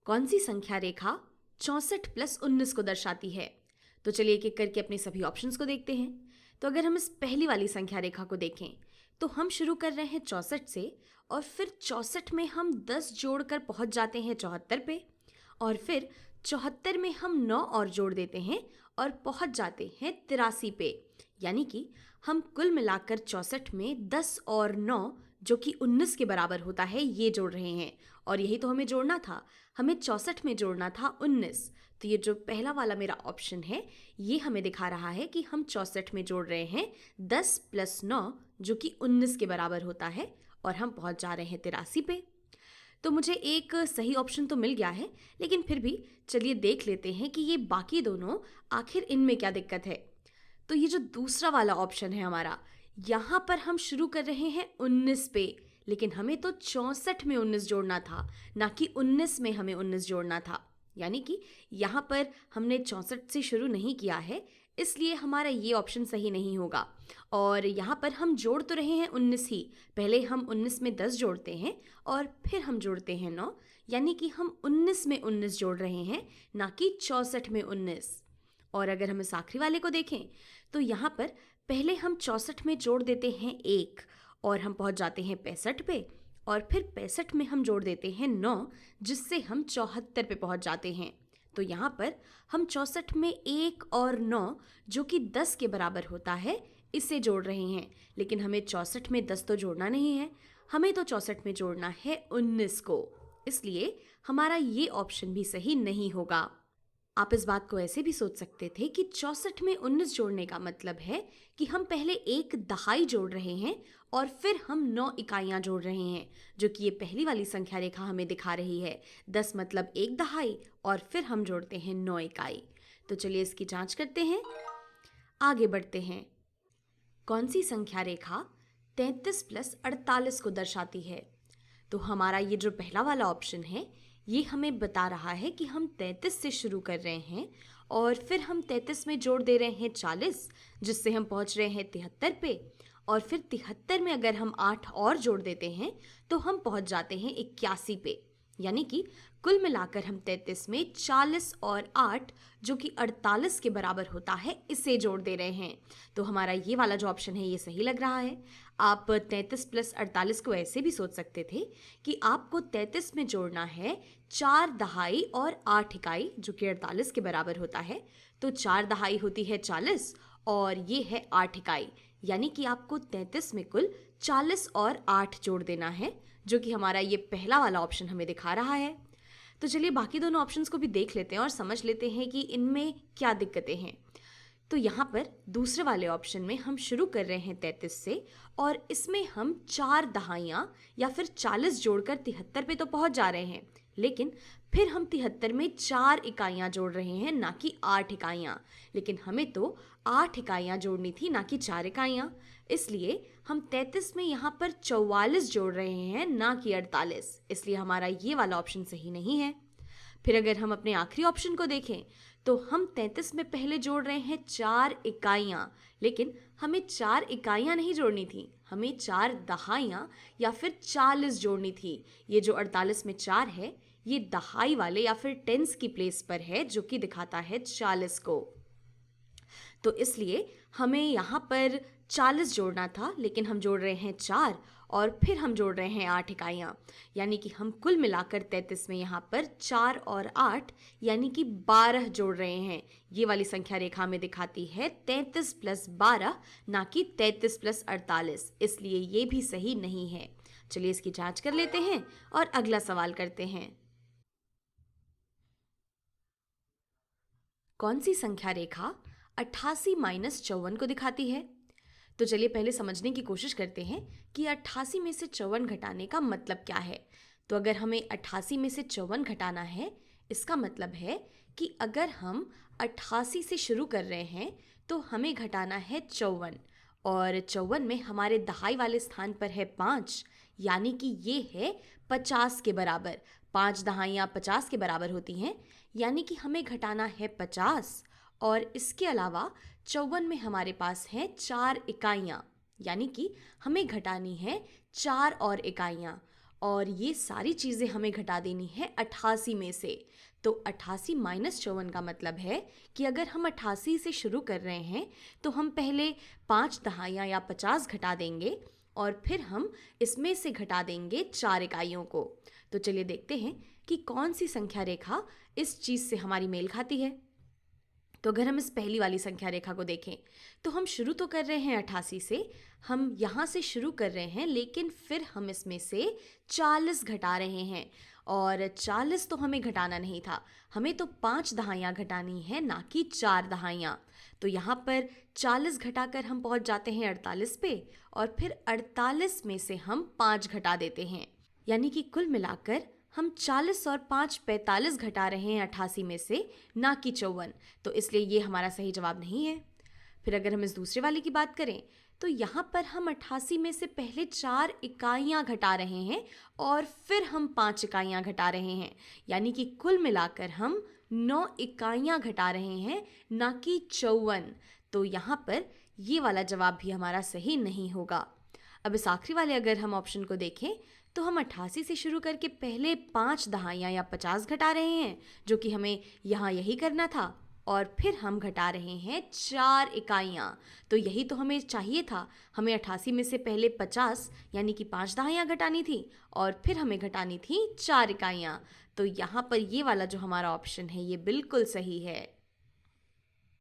कौन सी संख्या रेखा 64+19 को दर्शाती है? तो चलिए एक एक करके अपने सभी ऑप्शंस को देखते हैं। तो अगर हम इस पहली वाली संख्या रेखा को देखें तो हम शुरू कर रहे हैं 64 से और फिर 64 में हम 10 जोड़कर पहुंच जाते हैं 74 पे और फिर 74 में हम 9 और जोड़ देते हैं और पहुंच जाते हैं 83 पे। यानी कि हम कुल मिलाकर 64 में 10 और 9 जो कि 19 के बराबर होता है ये जोड़ रहे हैं और यही तो हमें जोड़ना था। हमें 64 में जोड़ना था 19। तो ये जो पहला वाला मेरा ऑप्शन है ये हमें दिखा रहा है कि हम 64 में जोड़ रहे हैं 10 + 9 जो कि 19 के बराबर होता है और हम पहुंच जा रहे हैं 83 पे। तो मुझे एक सही ऑप्शन तो मिल गया है, लेकिन फिर भी चलिए देख लेते हैं कि ये बाकी दोनों आखिर इनमें क्या दिक्कत है। तो ये जो दूसरा वाला ऑप्शन है हमारा, यहाँ पर हम शुरू कर रहे हैं 19 पे, लेकिन हमें तो 64 में 19 जोड़ना था, ना कि 19 में हमें 19 जोड़ना था। यानी कि यहाँ पर हमने 64 से शुरू नहीं किया है, इसलिए हमारा ये ऑप्शन सही नहीं होगा। और यहाँ पर हम जोड़ तो रहे हैं 19 ही, पहले हम 19 में 10 जोड़ते हैं और फिर हम जोड़ते हैं 9, यानी कि हम 19 में 19 जोड़ रहे हैं, ना कि 64 में 19। और अगर हम इस आखिरी वाले को देखें तो यहाँ पर पहले हम 64 में जोड़ देते हैं 1 और हम पहुँच जाते हैं 65 पे और फिर 65 में हम जोड़ देते हैं 9 जिससे हम 74 पे पहुँच जाते हैं। तो यहाँ पर हम 64 में 1 और 9 जो कि 10 के बराबर होता है इसे जोड़ रहे हैं, लेकिन हमें 64 में 10 तो जोड़ना नहीं है, हमें तो 64 में जोड़ना है 19 को। इसलिए हमारा ये ऑप्शन भी सही नहीं होगा। आप इस बात को ऐसे भी सोच सकते थे कि 64 में 19 जोड़ने का मतलब है कि हम पहले एक दहाई जोड़ रहे हैं और फिर हम 9 इकाइयां जोड़ रहे हैं, जो कि ये पहली वाली संख्या रेखा हमें दिखा रही है। 10 मतलब एक दहाई और फिर हम जोड़ते हैं 9 इकाई। तो चलिए इसकी जांच करते हैं, आगे बढ़ते हैं। कौन सी संख्या रेखा 33 + 48 को दर्शाती है? तो हमारा ये जो पहला वाला ऑप्शन है ये हमें बता रहा है कि हम 33 से शुरू कर रहे हैं और फिर हम 33 में जोड़ दे रहे हैं 40 जिससे हम पहुंच रहे हैं 73 पे और फिर 73 में अगर हम 8 और जोड़ देते हैं तो हम पहुंच जाते हैं 81 पे। यानी कि कुल मिलाकर हम 33 में 40 और 8 जो कि 48 के बराबर होता है इसे जोड़ दे रहे हैं। तो हमारा ये वाला जो ऑप्शन है ये सही लग रहा है। आप 33 + 48 को ऐसे भी सोच सकते थे कि आपको 33 में जोड़ना है 4 दहाई और 8 इकाई जो कि 48 के बराबर होता है। तो 4 दहाई होती है 40 और ये है 8 इकाई, यानी कि आपको 33 में कुल 40 और 8 जोड़ देना है, जो कि हमारा ये पहला वाला ऑप्शन हमें दिखा रहा है। तो चलिए बाकी दोनों ऑप्शंस को भी देख लेते हैं और समझ लेते हैं कि इनमें क्या दिक्कतें हैं। तो यहाँ पर दूसरे वाले ऑप्शन में हम शुरू कर रहे हैं 33 से और इसमें हम 4 दहाइयाँ या फिर 40 जोड़कर 73 पे तो पहुँच जा रहे हैं, लेकिन फिर हम 73 में 4 इकाइयाँ जोड़ रहे हैं, ना कि 8 इकाइयाँ। लेकिन हमें तो 8 इकाइयाँ जोड़नी थी, ना कि 4 इकाइयाँ। इसलिए हम 33 में यहाँ पर 44 जोड़ रहे हैं, ना कि 48। इसलिए हमारा ये वाला ऑप्शन सही नहीं है। फिर अगर हम अपने आखिरी ऑप्शन को देखें तो हम 33 में पहले जोड़ रहे हैं 4 इकाइयाँ, लेकिन हमें 4 इकाइयाँ नहीं जोड़नी थी, हमें 4 दहाइयाँ या फिर 40 जोड़नी थी। ये जो 48 में 4 है ये दहाई वाले या फिर टेंस की प्लेस पर है, जो कि दिखाता है 40 को। तो इसलिए हमें यहाँ पर 40 जोड़ना था, लेकिन हम जोड़ रहे हैं 4 और फिर हम जोड़ रहे हैं 8 इकाइयाँ, यानी कि हम कुल मिलाकर 33 में यहाँ पर 4 और 8 यानी कि 12 जोड़ रहे हैं। ये वाली संख्या रेखा में दिखाती है 33 + 12, ना कि 33 + 48। इसलिए ये भी सही नहीं है। चलिए इसकी जांच कर लेते हैं और अगला सवाल करते हैं। कौन सी संख्या रेखा 88 - 54 को दिखाती है? तो चलिए पहले समझने की कोशिश करते हैं कि 88 में से 54 घटाने का मतलब क्या है। तो अगर हमें 88 में से 54 घटाना है, इसका मतलब है कि अगर हम 88 से शुरू कर रहे हैं तो हमें घटाना है 54 और 54 में हमारे दहाई वाले स्थान पर है 5, यानी कि ये है 50 के बराबर। 5 दहाइयाँ 50 के बराबर होती हैं, यानी कि हमें घटाना है 50 और इसके अलावा 54 में हमारे पास हैं 4 इकाइयाँ, यानी कि हमें घटानी है 4 और इकाइयाँ। और ये सारी चीज़ें हमें घटा देनी है 88 में से। तो 88 माइनस 54 का मतलब है कि अगर हम 88 से शुरू कर रहे हैं तो हम पहले 5 दहाइयाँ या 50 घटा देंगे और फिर हम इसमें से घटा देंगे 4 इकाइयों को। तो चलिए देखते हैं कि कौन सी संख्या रेखा इस चीज़ से हमारी मेल खाती है। तो अगर हम इस पहली वाली संख्या रेखा को देखें तो हम शुरू तो कर रहे हैं 88 से, हम यहाँ से शुरू कर रहे हैं लेकिन फिर हम इसमें से 40 घटा रहे हैं। और 40 तो हमें घटाना नहीं था, हमें तो 5 दहाइयाँ घटानी है, ना कि 4 दहाइयाँ। तो यहाँ पर 40 घटाकर हम पहुँच जाते हैं 48 पे और फिर 48 में से हम 5 घटा देते हैं, यानी कि कुल मिलाकर हम 40 और 5 45 घटा रहे हैं 88 में से, ना कि 54। तो इसलिए ये हमारा सही जवाब नहीं है। फिर अगर हम इस दूसरे वाले की बात करें तो यहाँ पर हम 88 में से पहले 4 इकाइयाँ घटा रहे हैं और फिर हम 5 इकाइयाँ घटा रहे हैं, यानी कि कुल मिलाकर हम 9 इकाइयाँ घटा रहे हैं, ना कि 54। तो यहाँ पर ये वाला जवाब भी हमारा सही नहीं होगा। अब इस आखिरी वाले अगर हम ऑप्शन को देखें तो हम 88 से शुरू करके पहले 5 दहाइयाँ या 50 घटा रहे हैं, जो कि हमें यहाँ यही करना था, और फिर हम घटा रहे हैं 4 इकाइयाँ। तो यही तो हमें चाहिए था, हमें 88 में से पहले 50 यानी कि 5 दहाइयाँ घटानी थी और फिर हमें घटानी थी 4 इकाइयाँ। तो यहाँ पर ये वाला जो हमारा ऑप्शन है ये बिल्कुल सही है।